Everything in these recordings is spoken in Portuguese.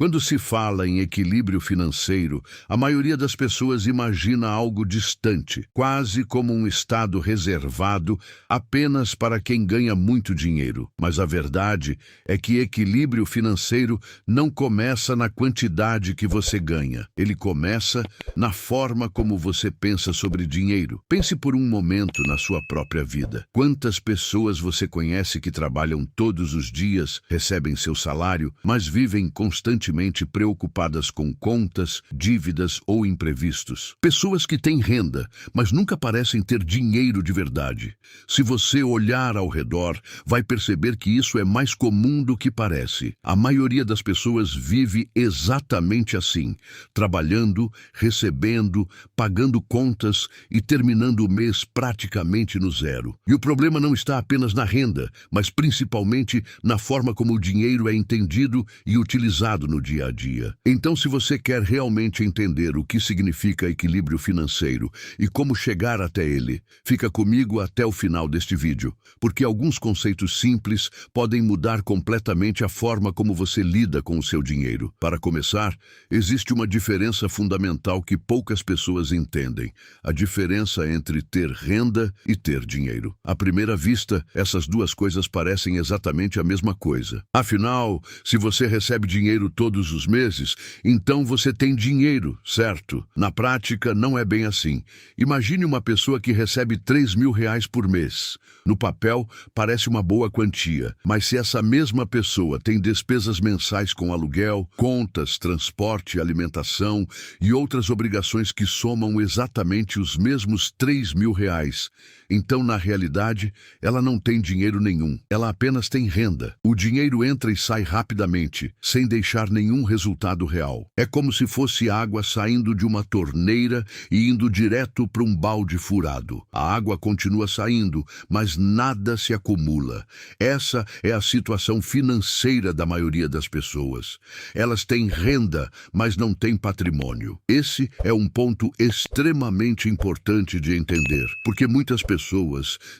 Quando se fala em equilíbrio financeiro, a maioria das pessoas imagina algo distante, quase como um estado reservado apenas para quem ganha muito dinheiro. Mas a verdade é que equilíbrio financeiro não começa na quantidade que você ganha. Ele começa na forma como você pensa sobre dinheiro. Pense por um momento na sua própria vida. Quantas pessoas você conhece que trabalham todos os dias, recebem seu salário, mas vivem constantemente preocupadas com contas, dívidas ou imprevistos? Pessoas que têm renda, mas nunca parecem ter dinheiro de verdade. Se você olhar ao redor, vai perceber que isso é mais comum do que parece. A maioria das pessoas vive exatamente assim, trabalhando, recebendo, pagando contas e terminando o mês praticamente no zero. E o problema não está apenas na renda, mas principalmente na forma como o dinheiro é entendido e utilizado no dia a dia. Então, se você quer realmente entender o que significa equilíbrio financeiro e como chegar até ele, fica comigo até o final deste vídeo, porque alguns conceitos simples podem mudar completamente a forma como você lida com o seu dinheiro. Para começar, existe uma diferença fundamental que poucas pessoas entendem: a diferença entre ter renda e ter dinheiro. À primeira vista, essas duas coisas parecem exatamente a mesma coisa. Afinal, se você recebe dinheiro todos os meses, então você tem dinheiro, certo? Na prática, não é bem assim. Imagine uma pessoa que recebe R$ 3.000 por mês. No papel, parece uma boa quantia, mas se essa mesma pessoa tem despesas mensais com aluguel, contas, transporte, alimentação e outras obrigações que somam exatamente os mesmos R$ 3.000, então, na realidade, ela não tem dinheiro nenhum. Ela apenas tem renda. O dinheiro entra e sai rapidamente, sem deixar nenhum resultado real. É como se fosse água saindo de uma torneira e indo direto para um balde furado. A água continua saindo, mas nada se acumula. Essa é a situação financeira da maioria das pessoas. Elas têm renda, mas não têm patrimônio. Esse é um ponto extremamente importante de entender, porque muitas pessoas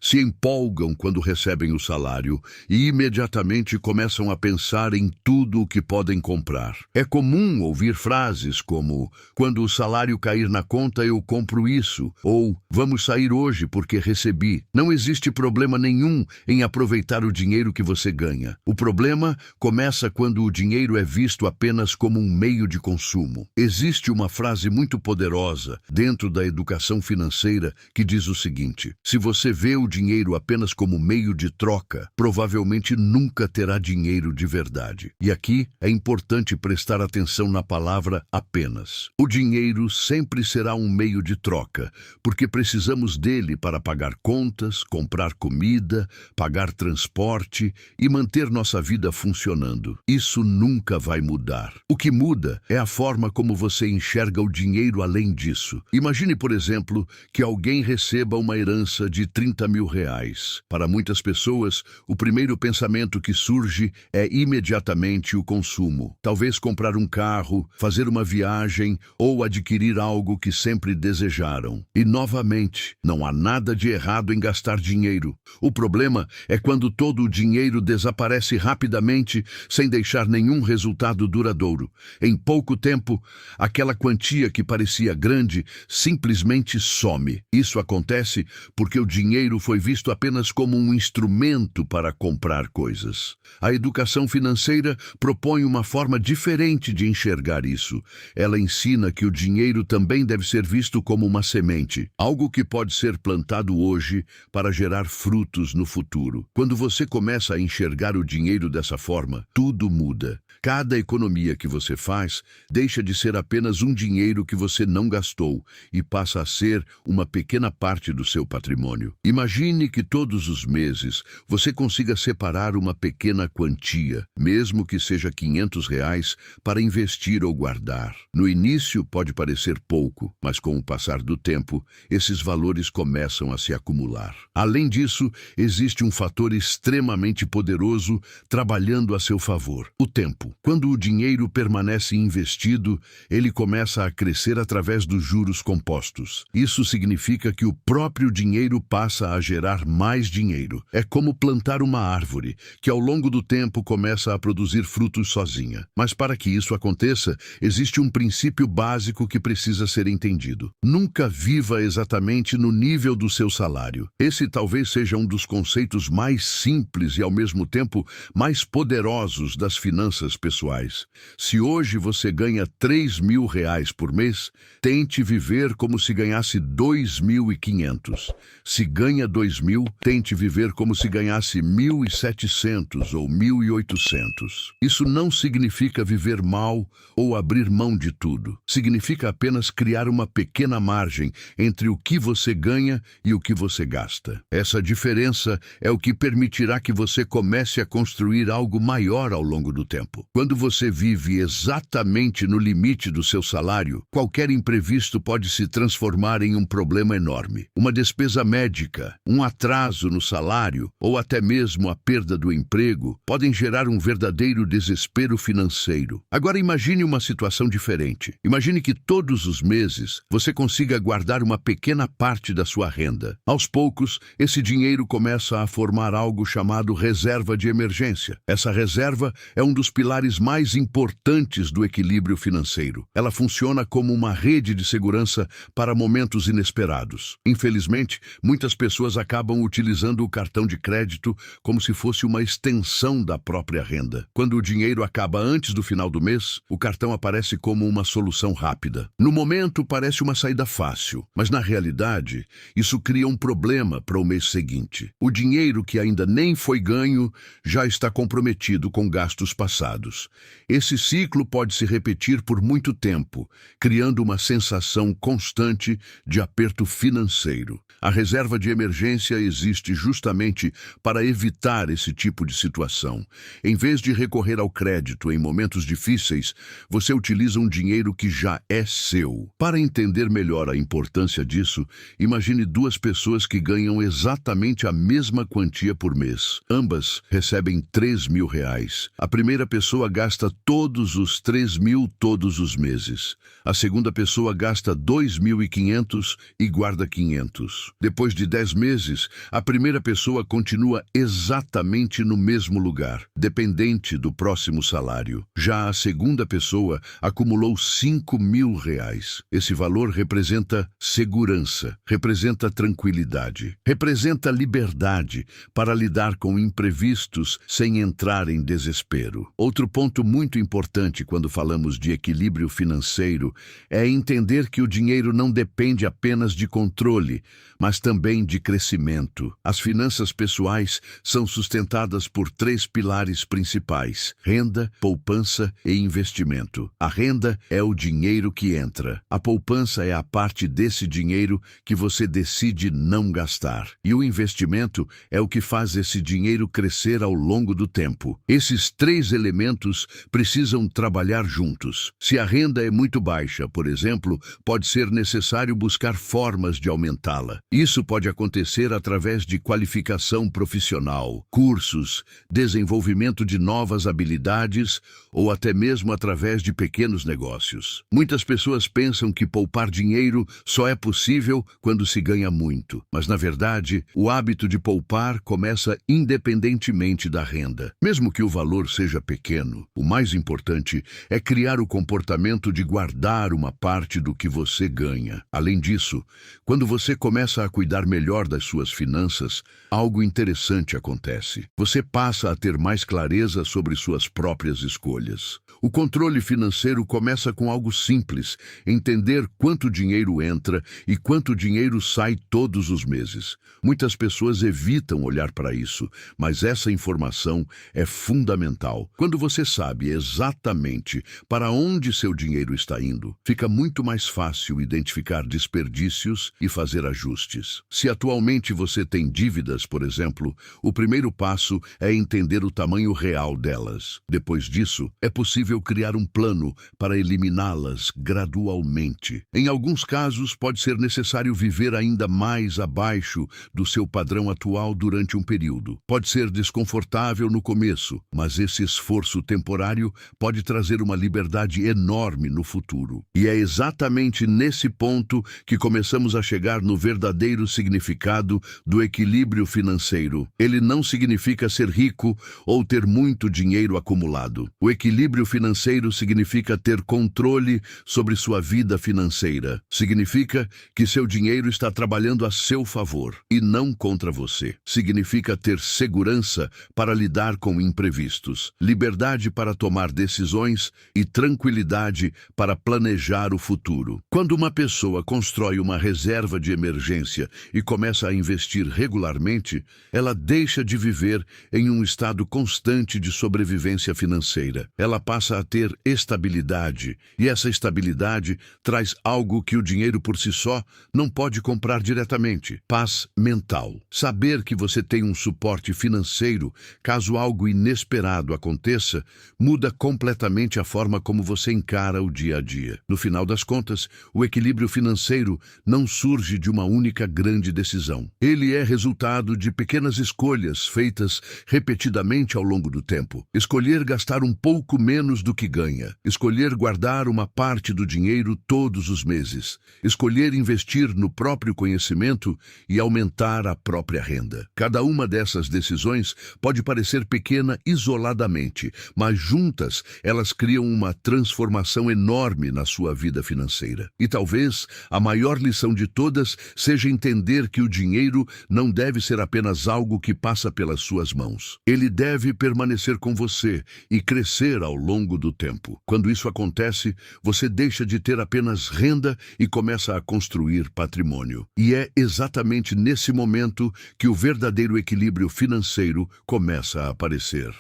se empolgam quando recebem o salário e imediatamente começam a pensar em tudo o que podem comprar. É comum ouvir frases como: quando o salário cair na conta eu compro isso, ou vamos sair hoje porque recebi. Não existe problema nenhum em aproveitar o dinheiro que você ganha. O problema começa quando o dinheiro é visto apenas como um meio de consumo. Existe uma frase muito poderosa dentro da educação financeira que diz o seguinte: se você vê o dinheiro apenas como meio de troca, provavelmente nunca terá dinheiro de verdade. E aqui é importante prestar atenção na palavra apenas. O dinheiro sempre será um meio de troca, porque precisamos dele para pagar contas, comprar comida, pagar transporte e manter nossa vida funcionando. Isso nunca vai mudar. O que muda é a forma como você enxerga o dinheiro além disso. Imagine, por exemplo, que alguém receba uma herança de R$ 30.000. Para muitas pessoas, o primeiro pensamento que surge é imediatamente o consumo. Talvez comprar um carro, fazer uma viagem ou adquirir algo que sempre desejaram. E, novamente, não há nada de errado em gastar dinheiro. O problema é quando todo o dinheiro desaparece rapidamente sem deixar nenhum resultado duradouro. Em pouco tempo, aquela quantia que parecia grande simplesmente some. Isso acontece porque o dinheiro foi visto apenas como um instrumento para comprar coisas. A educação financeira propõe uma forma diferente de enxergar isso. Ela ensina que o dinheiro também deve ser visto como uma semente, algo que pode ser plantado hoje para gerar frutos no futuro. Quando você começa a enxergar o dinheiro dessa forma, tudo muda. Cada economia que você faz deixa de ser apenas um dinheiro que você não gastou e passa a ser uma pequena parte do seu patrimônio. Imagine que todos os meses você consiga separar uma pequena quantia, mesmo que seja R$ 500, para investir ou guardar. No início pode parecer pouco, mas com o passar do tempo, esses valores começam a se acumular. Além disso, existe um fator extremamente poderoso trabalhando a seu favor: o tempo. tempo. Quando o dinheiro permanece investido, ele começa a crescer através dos juros compostos. Isso significa que o próprio dinheiro passa a gerar mais dinheiro. É como plantar uma árvore, que ao longo do tempo começa a produzir frutos sozinha. Mas para que isso aconteça, existe um princípio básico que precisa ser entendido. Nunca viva exatamente no nível do seu salário. Esse talvez seja um dos conceitos mais simples e, ao mesmo tempo, mais poderosos das finanças pessoais. Se hoje você ganha R$ 3.000 por mês, tente viver como se ganhasse 2.500. Se ganha 2.000, tente viver como se ganhasse 1.700 ou 1.800. Isso não significa viver mal ou abrir mão de tudo. Significa apenas criar uma pequena margem entre o que você ganha e o que você gasta. Essa diferença é o que permitirá que você comece a construir algo maior ao longo do tempo. Quando você vive exatamente no limite do seu salário, qualquer imprevisto pode se transformar em um problema enorme. Uma despesa médica, um atraso no salário ou até mesmo a perda do emprego podem gerar um verdadeiro desespero financeiro. Agora imagine uma situação diferente. Imagine que todos os meses você consiga guardar uma pequena parte da sua renda. Aos poucos, esse dinheiro começa a formar algo chamado reserva de emergência. Essa reserva é um dos pilares mais importantes do equilíbrio financeiro. Ela funciona como uma rede de segurança para momentos inesperados. Infelizmente, muitas pessoas acabam utilizando o cartão de crédito como se fosse uma extensão da própria renda. Quando o dinheiro acaba antes do final do mês, o cartão aparece como uma solução rápida. No momento, parece uma saída fácil, mas na realidade, isso cria um problema para o mês seguinte. O dinheiro que ainda nem foi ganho já está comprometido com gastos passados. Esse ciclo pode se repetir por muito tempo, criando uma sensação constante de aperto financeiro. A reserva de emergência existe justamente para evitar esse tipo de situação. Em vez de recorrer ao crédito em momentos difíceis, você utiliza um dinheiro que já é seu. Para entender melhor a importância disso, imagine duas pessoas que ganham exatamente a mesma quantia por mês. Ambas recebem R$ 3.000. A primeira pessoa gasta todos os 3.000 todos os meses. A segunda pessoa gasta 2.500 e guarda 500. Depois de 10 meses, a primeira pessoa continua exatamente no mesmo lugar, dependente do próximo salário. Já a segunda pessoa acumulou R$ 5.000. Esse valor representa segurança, representa tranquilidade, representa liberdade para lidar com imprevistos sem entrar em desespero. Outro ponto muito importante quando falamos de equilíbrio financeiro é entender que o dinheiro não depende apenas de controle, mas também de crescimento. As finanças pessoais são sustentadas por 3 pilares principais: renda, poupança e investimento. A renda é o dinheiro que entra. A poupança é a parte desse dinheiro que você decide não gastar. E o investimento é o que faz esse dinheiro crescer ao longo do tempo. Esses 3 elementos precisam trabalhar juntos. Se a renda é muito baixa, por exemplo, pode ser necessário buscar formas de aumentá-la. Isso pode acontecer através de qualificação profissional, cursos, desenvolvimento de novas habilidades ou até mesmo através de pequenos negócios. Muitas pessoas pensam que poupar dinheiro só é possível quando se ganha muito, mas na verdade, o hábito de poupar começa independentemente da renda. Mesmo que o valor seja pequeno, o mais importante é criar o comportamento de guardar uma parte do que você ganha. Além disso, quando você começa a cuidar melhor das suas finanças, algo interessante acontece. Você passa a ter mais clareza sobre suas próprias escolhas. O controle financeiro começa com algo simples: entender quanto dinheiro entra e quanto dinheiro sai todos os meses. Muitas pessoas evitam olhar para isso, mas essa informação é fundamental. Quando você sabe exatamente para onde seu dinheiro está indo, fica muito mais fácil identificar desperdícios e fazer ajustes. Se atualmente você tem dívidas, por exemplo, o primeiro passo é entender o tamanho real delas. Depois disso, é possível criar um plano para eliminá-las gradualmente. Em alguns casos, pode ser necessário viver ainda mais abaixo do seu padrão atual durante um período. Pode ser desconfortável no começo, mas esse esforço temporário pode trazer uma liberdade enorme no futuro. E é exatamente nesse ponto que começamos a chegar no verdadeiro significado do equilíbrio financeiro. Ele não significa ser rico ou ter muito dinheiro acumulado. O equilíbrio financeiro significa ter controle sobre sua vida financeira. Significa que seu dinheiro está trabalhando a seu favor e não contra você. Significa ter segurança para lidar com imprevistos, liberdade para tomar decisões e tranquilidade para planejar o futuro. Quando uma pessoa constrói uma reserva de emergência e começa a investir regularmente, ela deixa de viver em um estado constante de sobrevivência financeira. Ela passa a ter estabilidade, e essa estabilidade traz algo que o dinheiro por si só não pode comprar diretamente: paz mental. Saber que você tem um suporte financeiro caso algo inesperado aconteça muda completamente a forma como você encara o dia a dia. No final das contas, o equilíbrio financeiro não surge de uma única grande decisão. Ele é resultado de pequenas escolhas feitas repetidamente ao longo do tempo. Escolher gastar um pouco menos do que ganha. Escolher guardar uma parte do dinheiro todos os meses. Escolher investir no próprio conhecimento e aumentar a própria renda. Cada uma dessas decisões pode parecer pequena isoladamente, mas juntas elas criam uma transformação enorme na sua vida financeira. E talvez a maior lição de todas seja entender que o dinheiro não deve ser apenas algo que passa pelas suas mãos. Ele deve permanecer com você e crescer ao longo do tempo. Quando isso acontece, você deixa de ter apenas renda e começa a construir patrimônio. E é exatamente nesse momento que o verdadeiro equilíbrio financeiro começa a aparecer.